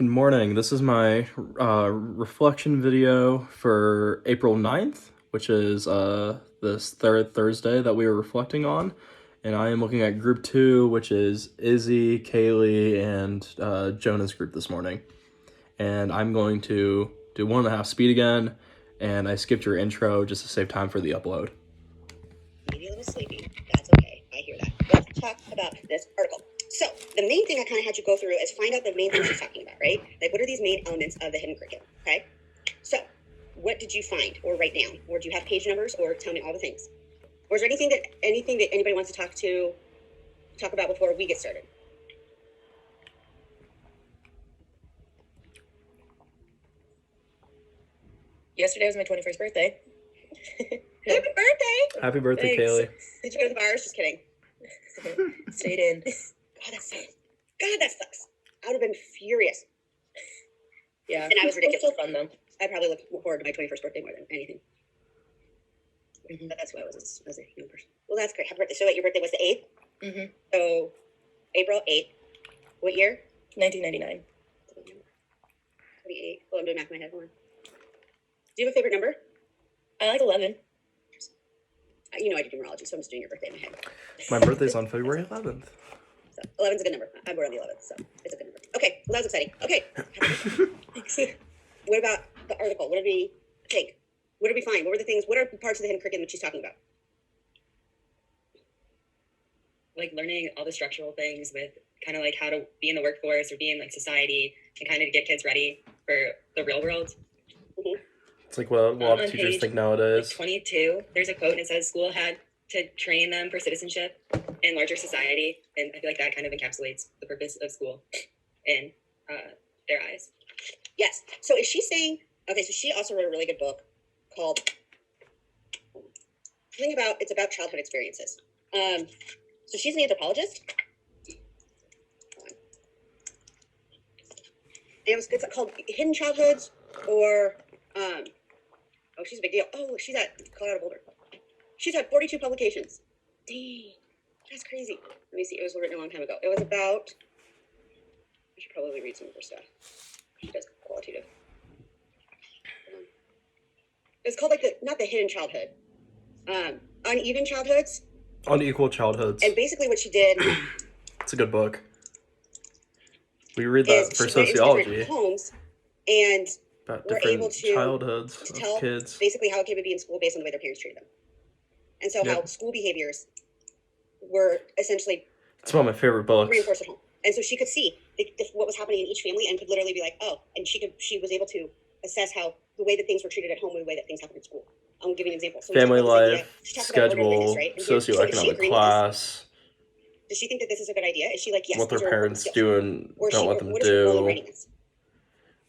Good morning. This is my reflection video for April 9th, which is this third Thursday that we are reflecting on. And I am looking at group 2, which is Izzy, Kaylee, and Jonah's group this morning. And I'm going to do 1.5 speed again, and I skipped your intro just to save time for the upload. Maybe a little sleepy. That's okay. I hear that. Let's talk about this article. So the main thing I kind of had you go through is find out the main things she's talking about, right? Like, what are these main elements of the hidden curriculum, okay? So what did you find or write down? Or do you have page numbers, or tell me all the things? Or is there anything that anybody wants to talk about before we get started? Yesterday was my 21st birthday. Happy birthday! Happy birthday, Thanks. Kaylee. Did you go to the bars? Just kidding. Stayed in. God, that sucks. I would have been furious. Yeah. And I was ridiculous. Still fun though. I probably look forward to my 21st birthday more than anything. Mm-hmm. But that's who I was as a young person. Well, that's great. Happy birthday. So your birthday was the 8th? Mm-hmm. So April 8th. What year? 1999. 28. Well, I'm doing math in my head. Hold on. Do you have a favorite number? I like 11. You know I do numerology, so I'm just doing your birthday in my head. My birthday's on February 11th. So 11's a good number. I'm born on the 11th, so it's a good number. Okay, well, that was exciting. Okay. What about the article? What did we think? What did we find? What were the things? What are parts of the hidden curriculum that she's talking about? Like learning all the structural things with kind of like how to be in the workforce or be in like society and kind of to get kids ready for the real world. Mm-hmm. It's like what a lot of teachers think nowadays. 22, there's a quote and it says school had to train them for citizenship in larger society, and I feel like that kind of encapsulates the purpose of school in their eyes. Yes. So is she saying, okay, so she also wrote a really good book called, it's about childhood experiences. So she's an anthropologist. It's called Hidden Childhoods, or, oh, she's a big deal. Oh, she's at Colorado Boulder. She's had 42 publications. Dang, that's crazy. Let me see. It was written a long time ago. It was about, I should probably read some of her stuff. She does qualitative. It's called like not the hidden childhood, uneven childhoods. Unequal childhoods. And basically what she did. It's a good book. We read that for sociology. Homes, and about we're different able to childhoods to of tell kids. basically how a kid would be in school based on the way their parents treated them. And so Yep. how school behaviors were essentially It's one of my favorite books. reinforced at home. And so she could see what was happening in each family and could literally be like, oh, and she was able to assess how the way that things were treated at home and the way that things happened in school. I'll give you an example. So Family she talked about this idea. life, She talked about orderliness, schedule, right? And so is she socioeconomic agreeing with class, this? Does she think that this is a good idea? Is she like, yes, what their these are important parents skills? do and Or don't let them what is her role in do, writing this?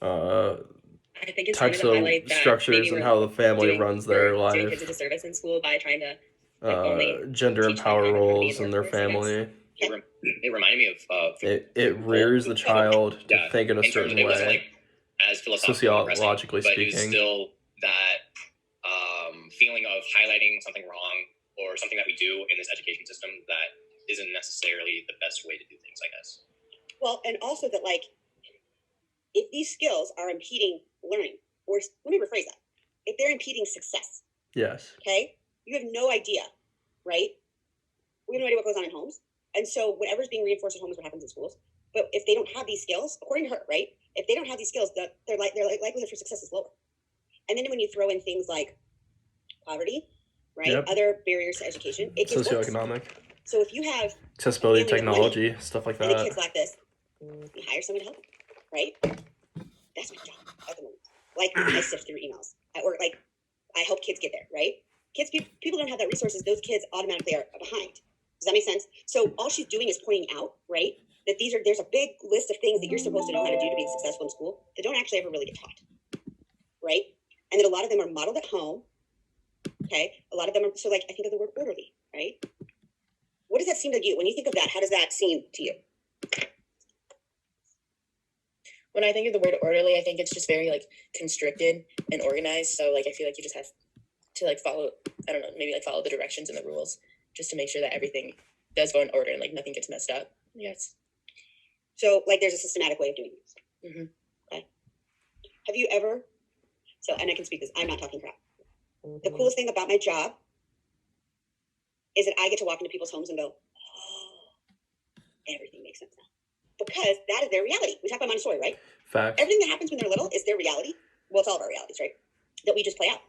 I think it's types kind of of highlight that structures maybe and we're how the family doing runs their kids life, a disservice in school by trying to only gender and teach them power kind of how to be roles in in their workforce, I guess. family. It reminded me of It rears the child to yeah, think in a in terms certain of it wasn't way, like as philosophical and depressing, sociologically but it was speaking. still that feeling of highlighting something wrong or something that we do in this education system that isn't necessarily the best way to do things, I guess. Well, and also that, like, if these skills are impeding learning, or let me rephrase that, if they're impeding success, Yes. okay, you have no idea, right? We have no idea what goes on in homes. And so whatever's being reinforced at home is what happens in schools. But if they don't have these skills, according to her, right, if they don't have these skills, their likelihood for success is lower. And then when you throw in things like poverty, right, Yep. other barriers to education, it gets worse. Socioeconomic, So if you have accessibility, family with money, technology, stuff like and the that. kids lack this, you hire someone to help, right? That's my job at the moment. Like, I sift through emails, or like, I help kids get there, right? People don't have that resources. Those kids automatically are behind. Does that make sense? So all she's doing is pointing out, right, that there's a big list of things that you're supposed to know how to do to be successful in school that don't actually ever really get taught, right? And that a lot of them are modeled at home. Okay, a lot of them are. So, like, I think of the word orderly, right? What does that seem to you when you think of that? How does that seem to you? When I think of the word orderly, I think it's just very like constricted and organized. So like I feel like you just have to like follow, I don't know, maybe like follow the directions and the rules just to make sure that everything does go in order and like nothing gets messed up. Yes. So like there's a systematic way of doing this. Mm-hmm. Have you ever? So, and I can speak this. I'm not talking crap. The coolest thing about my job is that I get to walk into people's homes and go, oh, everything makes sense now. Because that is their reality. We talk about Montessori, right? Facts. Everything that happens when they're little is their reality. Well, it's all of our realities, right? That we just play out.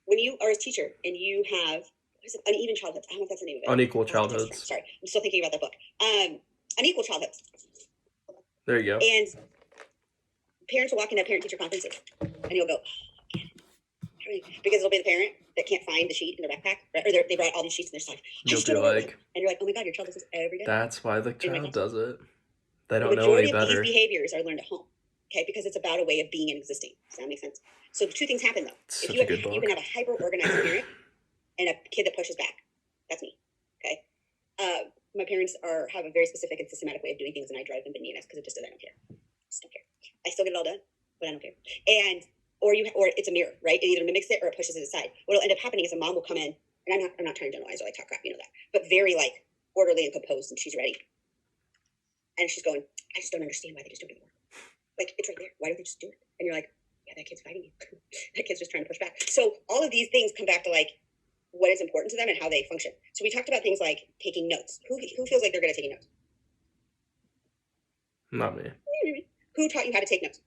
When you are a teacher and you have, what is it? Uneven childhoods. I don't know if that's the name of it. Unequal childhoods. Sorry, I'm still thinking about that book. Unequal childhoods. There you go. And parents will walk into parent-teacher conferences, and you'll go, oh, because it'll be the parent that can't find the sheet in their backpack, right? Or they brought all these sheets in their stuff. You'll be like, and you're like, oh my god, your child does this every day. that's why the child does it. They don't The know any majority of better. these behaviors are learned at home, okay? Because it's about a way of being and existing. Does that make sense? So two things happen though. Such If you a good book. you can have a hyper-organized parent and a kid that pushes back. That's me, okay? My parents have a very specific and systematic way of doing things, and I drive them bananas because it just doesn't. I don't care. Just don't care. I still get it all done, but I don't care. And or it's a mirror, right? It either mimics it or it pushes it aside. What'll end up happening is a mom will come in, and I'm not trying to generalize or like talk crap, you know that, but very like orderly and composed, and she's ready, and she's going, I just don't understand why they just don't do the work. Like, it's right there. Why don't they just do it? And you're like, yeah, that kid's fighting you. That kid's just trying to push back. So all of these things come back to like what is important to them and how they function. So we talked about things like taking notes. Who feels like they're good at taking notes? Not me. Who taught you how to take notes?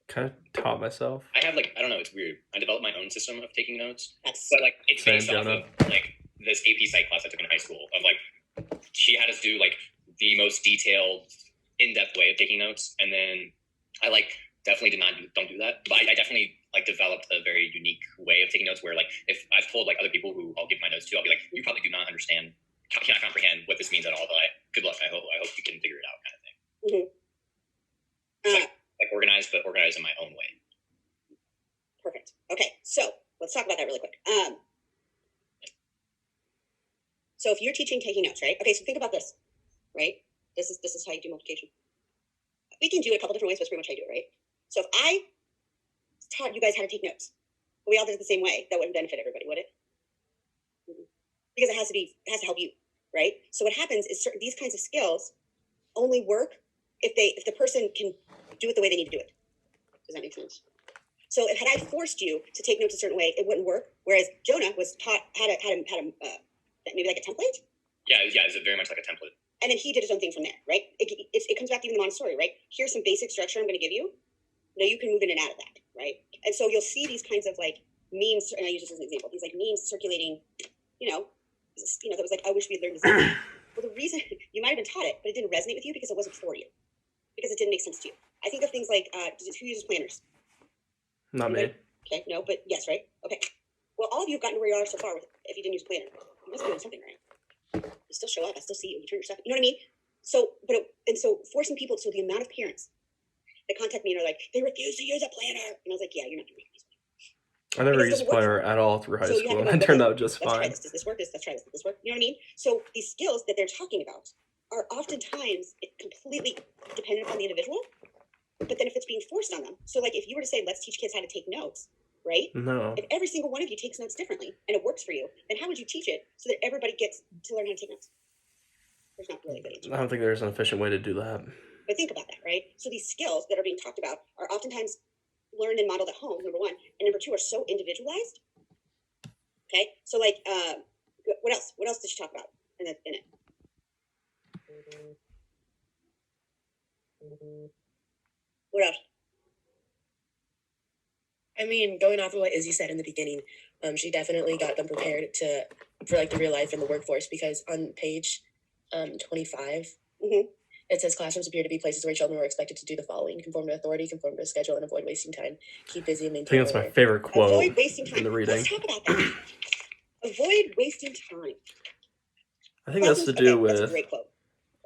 Kind of taught myself. I have like, I don't know, it's weird. I developed my own system of taking notes, That's but like it's Same, based off Jonah. of like this AP Psych class I took in high school of like she had us do like the most detailed, in-depth way of taking notes, and then I like definitely don't do that, but I definitely like developed a very unique way of taking notes where like if I've told like other people who I'll give my notes to, I'll be like, you probably do not understand, cannot comprehend what this means at all, but good luck. I hope you can figure it out, kind of thing. mm-hmm. Like organized, but organized in my own way. Perfect. Okay, so let's talk about that really quick. So if you're teaching taking notes, right? Okay, so think about this, right? This is how you do multiplication. We can do it a couple different ways, but it's pretty much how you do it, right? So if I taught you guys how to take notes, but we all did it the same way, that wouldn't benefit everybody, would it? Because it has to help you, right? So what happens is these kinds of skills only work if the person can do it the way they need to do it. Does that make sense? So had I forced you to take notes a certain way, it wouldn't work. Whereas Jonah was taught how to maybe like a template. Yeah, it's very much like a template. And then he did his own thing from there, right? It comes back to even the Montessori, right? Here's some basic structure I'm going to give you. Now you can move in and out of that, right? And so you'll see these kinds of like memes, and I use this as an example, these like memes circulating, that was like, I wish we had learned this. Well, the reason you might have been taught it, but it didn't resonate with you because it wasn't for you, because it didn't make sense to you. I think of things like, who uses planners? Not me. Okay, no, but yes, right? Okay. Well, all of you have gotten to where you are so far if you didn't use a planner. You must be doing something right. You still show up. I still see you. You turn your stuff. You know what I mean? So forcing people. So the amount of parents that contact me and are like, they refuse to use a planner, and I was like, yeah, you're not going to use one. I never used a planner at all through high school, and it turned out just Let's try fine. this. Does this work? Let's try this. Does this work? You know what I mean? So these skills that they're talking about are oftentimes completely dependent on the individual. But then if it's being forced on them, so like if you were to say, let's teach kids how to take notes, right? No. If every single one of you takes notes differently and it works for you, then how would you teach it so that everybody gets to learn how to take notes? There's not really a good answer. I don't think there's an efficient way to do that. But think about that, right? So these skills that are being talked about are oftentimes learned and modeled at home, number one. And number two, are so individualized. Okay? So like, what else? What else did you talk about in it? What else? I mean, going off of what Izzy said in the beginning, she definitely got them prepared for like the real life and the workforce, because on page 25, it says classrooms appear to be places where children were expected to do the following: conform to authority, conform to a schedule, and avoid wasting time. Keep busy and I maintain think that's my order. favorite quote Avoid wasting time. in the reading. Let's talk about that. Avoid wasting time. I think that's to do That's a with great quote.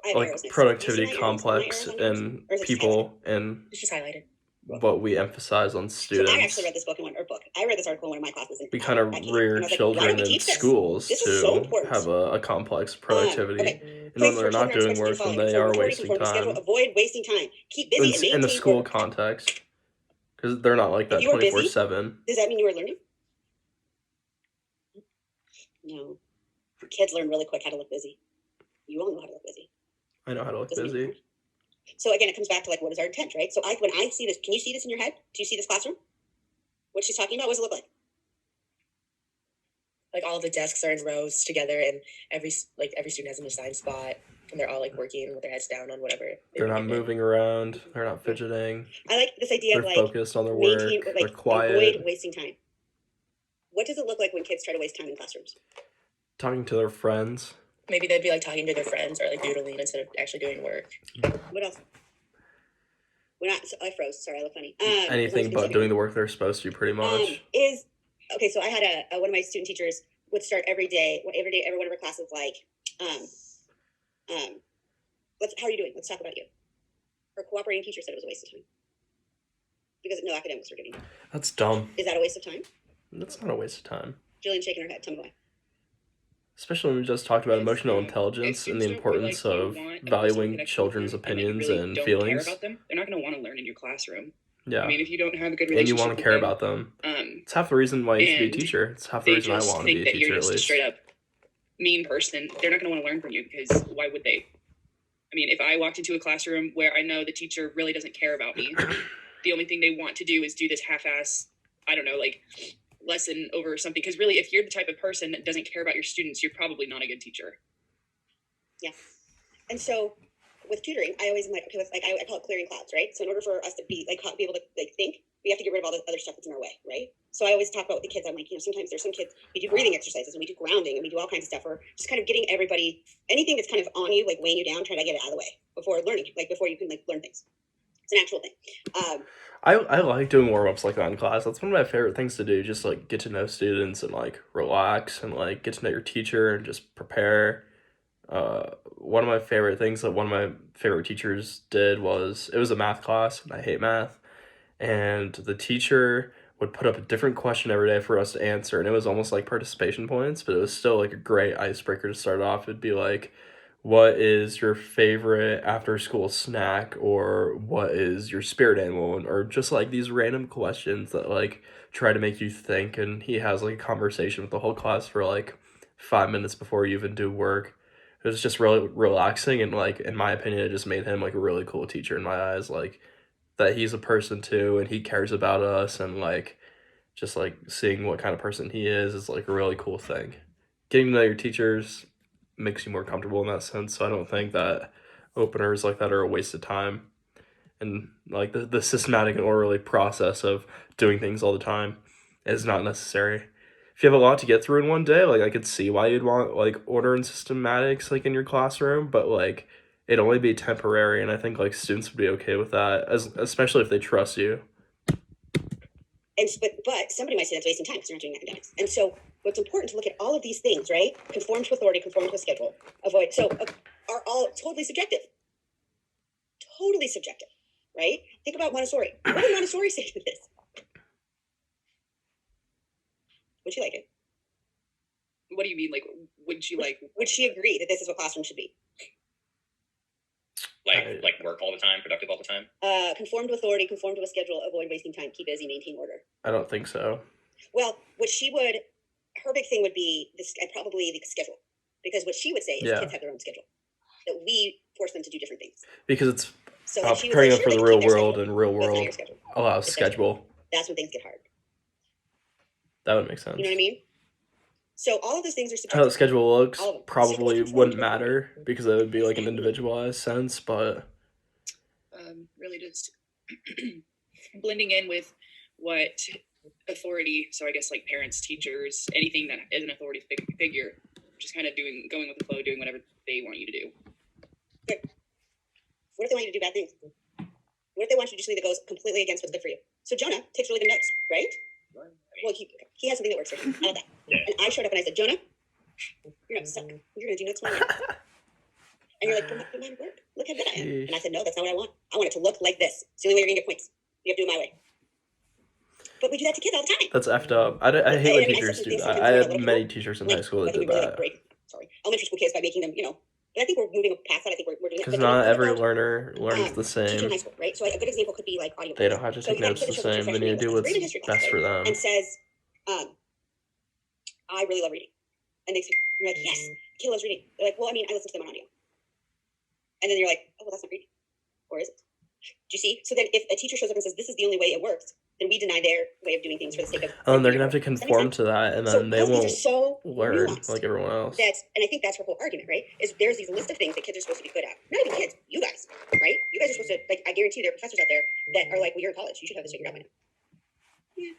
I have like arrows next to it. productivity Do you see my arrows? complex Are my arrows on in yours? Or is it just people and It's just highlighted. what we emphasize on So I students. actually read this book in I read this article in one of my classes. We kind of rear children in schools This is so to important. have a complex productivity. Okay. And when they're not doing work, then they are wasting time. Avoid wasting time. Keep busy and maintain In the school order. context. Because they're not like that If you were busy, 24/7. Does that mean you were learning? No. Kids learn really quick how to look busy. You all know how to look busy. I know how to look Doesn't mean busy. you're So again, it comes back to like, what is our intent, right? So when I see this, can you see this in your head? Do you see this classroom? What she's talking about? What does it look like? Like all the desks are in rows together, and every student has an assigned spot, and they're all like working with their heads down on whatever. They're not moving around. They're not fidgeting. I like this idea They're of like focused on their work. They're quiet. Avoid wasting time. What does it look like when kids try to waste time in classrooms? Talking to their friends. Maybe they'd be like talking to their friends or like doodling instead of actually doing work. What else? We're not. I froze. Sorry, I look funny. Anything but doing the work they're supposed to, pretty much. Okay. So I had one of my student teachers would start every one of her classes like, how are you doing? Let's talk about you. Her cooperating teacher said it was a waste of time because no academics were getting. That's dumb. Is that a waste of time? That's not a waste of time. Jillian shaking her head. Tell me why. Especially when we just talked about emotional intelligence and the importance of valuing children's opinions and feelings. Care about them, they're not going to want to learn in your classroom. Yeah. I mean, if you don't have a good and relationship you want to care about them. It's half the reason why you should be a teacher. It's half the reason I want to be a teacher, you're at just least. A straight up mean person. They're not going to want to learn from you because why would they? I mean, if I walked into a classroom where I know the teacher really doesn't care about me, the only thing they want to do is do this half-ass, I don't know, like lesson over something. Because really, if you're the type of person that doesn't care about your students, you're probably not a good teacher. Yeah. And so with tutoring, I always am like, okay, I call it clearing clouds, right? So in order for us to be able to think, we have to get rid of all the other stuff that's in our way, right? So I always talk about with the kids, I'm like, sometimes there's some kids, we do breathing exercises and we do grounding and we do all kinds of stuff, or just kind of getting everybody, anything that's kind of on you, like weighing you down, trying to get it out of the way before learning, before you can learn things. It's an actual thing. I like doing warm-ups like that in class. That's one of my favorite things to do, just get to know students and relax and get to know your teacher and just prepare. One of my favorite things that one of my favorite teachers did it was a math class, and I hate math, and the teacher would put up a different question every day for us to answer, and it was almost like participation points, but it was still a great icebreaker to start off. It'd be like, what is your favorite after school snack, or what is your spirit animal, or just these random questions that try to make you think. And he has a conversation with the whole class for 5 minutes before you even do work. It was just really relaxing, and in my opinion, it just made him a really cool teacher in my eyes, that he's a person too and he cares about us, and just seeing what kind of person he is a really cool thing. Getting to know your teachers makes you more comfortable in that sense, so I don't think that openers like that are a waste of time. And the systematic and orderly process of doing things all the time is not necessary. If you have a lot to get through in one day, I could see why you'd want order and systematics in your classroom, but it'd only be temporary, and I think students would be okay with that, especially if they trust you. But somebody might say that's wasting time because they're not doing academics. And so what's important to look at all of these things, right? Conform to authority, conform to a schedule, avoid. So are all totally subjective. Totally subjective, right? Think about Montessori. What did Montessori say to this? Would she like it? What do you mean? Would she Would she agree that this is what classroom should be? Work all the time, productive all the time? Conform to authority, conform to a schedule, avoid wasting time, keep busy, maintain order. I don't think so. Well, her big thing would be probably the schedule. Because what she would say is kids have their own schedule. That we force them to do different things. Because it's she preparing would them for the real world, and real world allows schedule. That's when things get hard. That would make sense. You know what I mean? So all of those things are subjective. How the schedule looks probably wouldn't matter because it would be an individualized sense, but really just blending in with what authority, so I guess parents, teachers, anything that is an authority figure, just kind of going with the flow, doing whatever they want you to do. Good. What if they want you to do bad things? What if they want you to do something that goes completely against what's good for you? So Jonah takes really good notes, right? Well, he has something that works for him. I know that. Yeah. And I showed up and I said, Jonah, you're not stuck. You're going to do notes tomorrow. And you're like, but mine work. Look how good I am. And I said, no, that's not what I want. I want it to look like this. It's the only way you're going to get points. You have to do it my way. But we do that to kids all the time. That's effed up. I hate when teachers do that. I had many teachers in high school that did that. Elementary school kids by making them, but I think we're moving past that. I think we're doing that. Because not every learner learns the Teaching in same. high school, right? So a good example could be audio. They don't have to take notes the same. They need to do what's best for them. And says, I really love reading. And you're like, yes, kid loves reading. They're like, well, I listen to them on audio. And then you're like, oh, well, that's not reading. Or is it? Do you see? So then if a teacher shows up and says, this is the only way it works, then we deny their way of doing things for the sake of. And they're gonna have to conform to that, and then they all of these won't are so learn nuanced like everyone else. and I think that's her whole argument, right? Is there's these list of things that kids are supposed to be good at. Not even kids, you guys, right? You guys are supposed to, like, I guarantee there are professors out there that are like, well, you're in college, you should have this figured out by now. Yeah,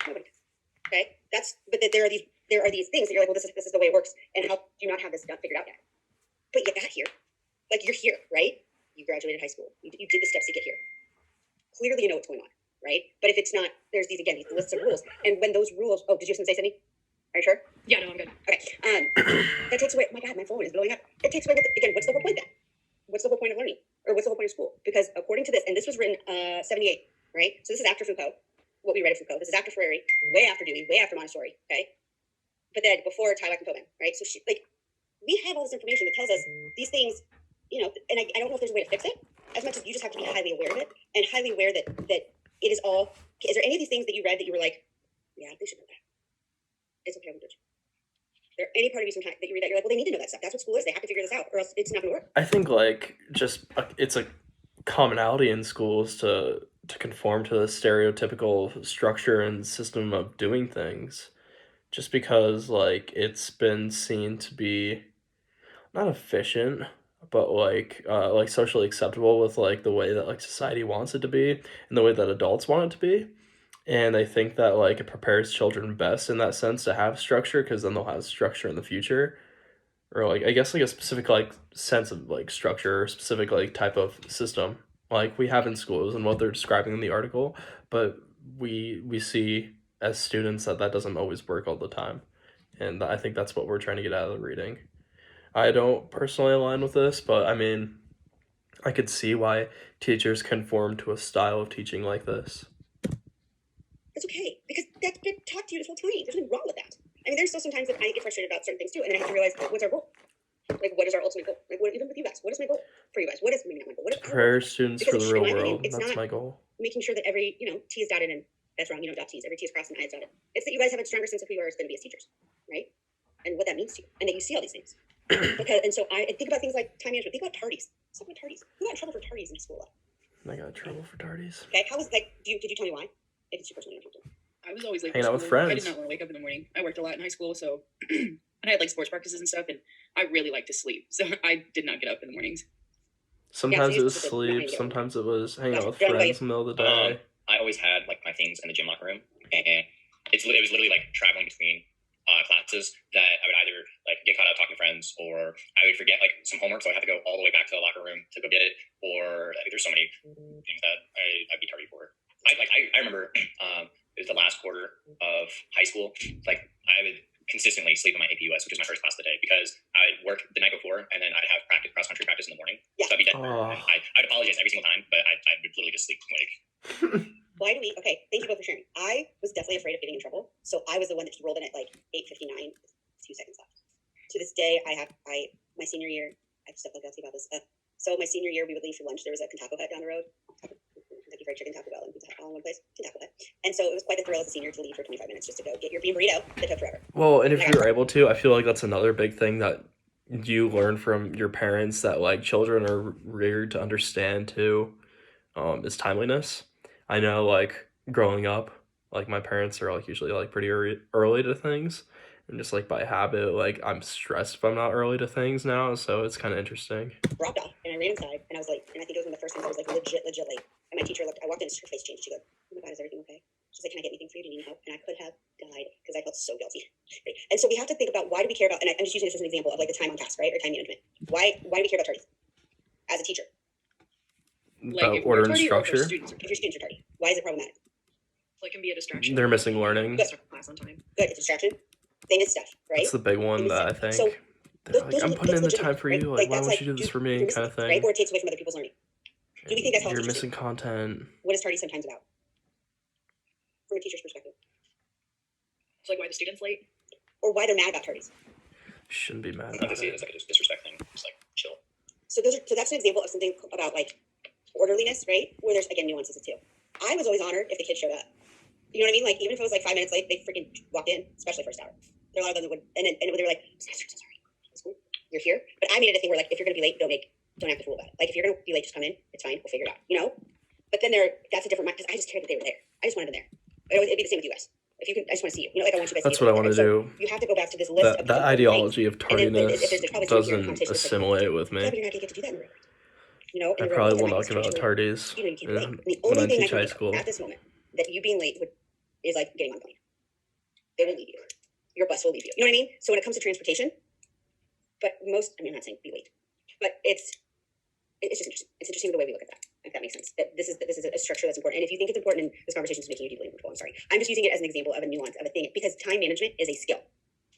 nobody does. Okay, but that there are these things that you're like, well, this is the way it works, and how do you not have this not figured out yet? But you got here, like you're here, right? You graduated high school, you did the steps to get here. Clearly, you know what's going on, right? But if it's not, there's these lists of rules, and when those rules, oh, did you have something to say, Sydney? Are you sure? Yeah, no, I'm good. Okay. That takes away. Oh my God, my phone is blowing up. It takes away. What's the whole point then? What's the whole point of learning, or what's the whole point of school? Because according to this, and this was written 78, right? So this is after Foucault. What we read of Foucault. This is after Freire, way after Dewey, way after Montessori. Okay. But then before Tyvek and Tobin, right? So we have all this information that tells us these things, you know. And I don't know if there's a way to fix it. As much as you just have to be highly aware of it, and highly aware that it is all. Is there any of these things that you read that you were like, yeah, they should know that? It's okay, I won't judge you. There any part of you sometimes that you read that you're like, well, they need to know that stuff. That's what school is. They have to figure this out, or else it's not going to work. I think like just it's a commonality in schools to conform to the stereotypical structure and system of doing things, just because like it's been seen to be not efficient, but like socially acceptable with like the way that like society wants it to be and the way that adults want it to be. And I think that like it prepares children best in that sense to have structure, because then they'll have structure in the future, or like I guess like a specific like sense of like structure or specific like type of system like we have in schools and what they're describing in the article. But we see as students that doesn't always work all the time, and I think that's what we're trying to get out of the reading. I don't personally align with this, but I mean, I could see why teachers conform to a style of teaching like this. It's okay, because that's been taught to you this whole time. There's nothing wrong with that. I mean, there's still sometimes that I get frustrated about certain things too, and then I have to realize, what's our goal? Like, what is our ultimate goal? Like, even with you guys, what is my goal for you guys? What is maybe not my goal? What is Prepare students for the real in my opinion, world. it's That's not my goal. making sure that every, T is dotted and that's wrong, dot T's. Every T is crossed and I is dotted. It's that you guys have a stronger sense of who you are going to be as teachers, right? And what that means to you, and that you see all these things. And so I think about things like time management. Think about tardies. Stop about tardies. Who got in trouble for tardies in school? I got in trouble for tardies. Okay, how was like? Did you tell me why? If it's your personal interest. I was always late Hanging for out with school. I friends. did not want to wake up in the morning. I worked a lot in high school, so and I had like sports practices and stuff, and I really like to sleep, so I did not get up in the mornings. Sometimes Yeah, it was so sleep. Sometimes it was hanging out with Don't friends in the middle of the day. I always had like my things in the gym locker room, and it was literally like traveling between classes that I would either like get caught up talking to friends, or I would forget like some homework, so I'd have to go all the way back to the locker room to go get it. Or like, there's so many things that I'd be tardy for. I remember it was the last quarter of high school. Like I would consistently sleep in my APUS, which is my first class of the day, because I'd work the night before and then I'd have cross country practice in the morning. Yeah. So I'd be dead. Oh. I'd apologize every single time, but I would literally just sleep like. Why do we? Okay, thank you both for sharing. I was definitely afraid of getting in trouble, so I was the one that rolled in at like 8:59, 2 seconds left. To this day, my senior year. I still feel guilty about this. So my senior year, we would leave for lunch. There was a Kentucky Hut down the road. Kentucky Fried Chicken, Taco Bell, and pizza all in one place. Kentucky Hut. And so it was quite the thrill as a senior to leave for 25 minutes just to go get your bean burrito that took forever. Well, and if you're able to, I feel like that's another big thing that you learn from your parents, that like children are reared to understand too, is timeliness. I know like growing up, like my parents are like usually like pretty early to things, and just like by habit, like I'm stressed if I'm not early to things now, so it's kind of interesting. Dropped off, and I ran inside, and I was late. And I think it was one of the first times I was like legit late. And my teacher looked. I walked in, her face changed. She goes, "Oh my God, is everything okay?" She's like, "Can I get anything for you? Do you need help?" And I could have died because I felt so guilty. Right? And so we have to think about, why do we care about? And I'm just using this as an example of like the time on task, right, or time management. Why do we care about tardies as a teacher? Like if Order we're and tardy or if our structure. students are If your students are tardy, why is it problematic? like can be a distraction. They're missing learning. Start class on time. Good, it's a distraction. They miss stuff, right? That's the big one They miss that I stuff. think. So They're like, those I'm are putting in the that's time for legitimate, you. right? Like, why that's won't you do this for me? you're Kind of missing, thing. right? Or it takes away from other people's learning. Do we think that's how You're teachers missing content. What is tardy sometimes about? From a teacher's perspective. It's like why the students late. Or why they're mad about tardies. Shouldn't be mad I about see it it. as like a disrespect thing. Just like chill. So that's an example of something about like orderliness, right? Where there's again nuances too. I was always honored if the kids showed up. You know what I mean? Like even if it was like 5 minutes late, they freaking walked in, especially first hour. There are a lot of them that would, and they were like, "I'm so sorry. It's cool. You're here." But I made it a thing where like if you're gonna be late, don't make don't have to fool about it. Like, if you're gonna be late, just come in. It's fine. We'll figure it out. But then that's a different mind, because I just cared that they were there. I just wanted them there. It'd be the same with you guys. If you can, I just want to see you. Like, I want you guys. That's to what I want to do. You have to go back to this list of That ideology of and then, tardiness if there's probably some of your doesn't conversation, assimilate with yeah, but me. you're not gonna get to do that in the real world. In I the real probably world, will there not might give be out situations tardies where, you can't be late. And the when only I thing I teach can high think school. of at this moment that you being late is like getting on the plane. They will leave you. Your bus will leave you. You know what I mean? So when it comes to transportation, I'm not saying be late, but it's just interesting. It's interesting the way we look at that. If that makes sense. That this is a structure that's important. And if you think it's important and this conversation is making you deeply uncomfortable, I'm sorry. I'm just using it as an example of a nuance of a thing, because time management is a skill.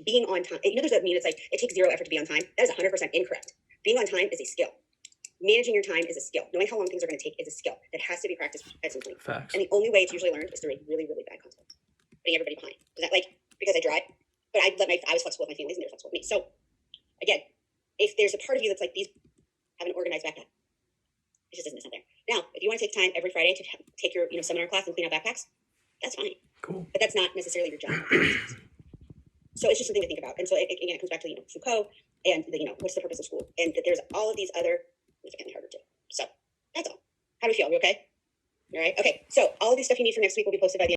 Being on time, there's a meme, it's like it takes 0 effort to be on time. That is 100% incorrect. Being on time is a skill. Managing your time is a skill. Knowing how long things are going to take is a skill that has to be practiced at some point. Facts. And the only way it's usually learned is through a really, really bad consequence. Putting everybody behind. Is that because I drive? But I was flexible with my families and they're flexible with me. So again, if there's a part of you that's like, these have an organized backpack, it just isn't there. Now, if you want to take time every Friday to take your seminar class and clean out backpacks, that's fine. Cool. But that's not necessarily your job. So it's just something to think about. And so again, it comes back to Foucault and what's the purpose of school, and that there's all of these other. It's getting harder too. So that's all. How do we feel? Are we okay? All right. Okay. So all of these stuff you need for next week will be posted by the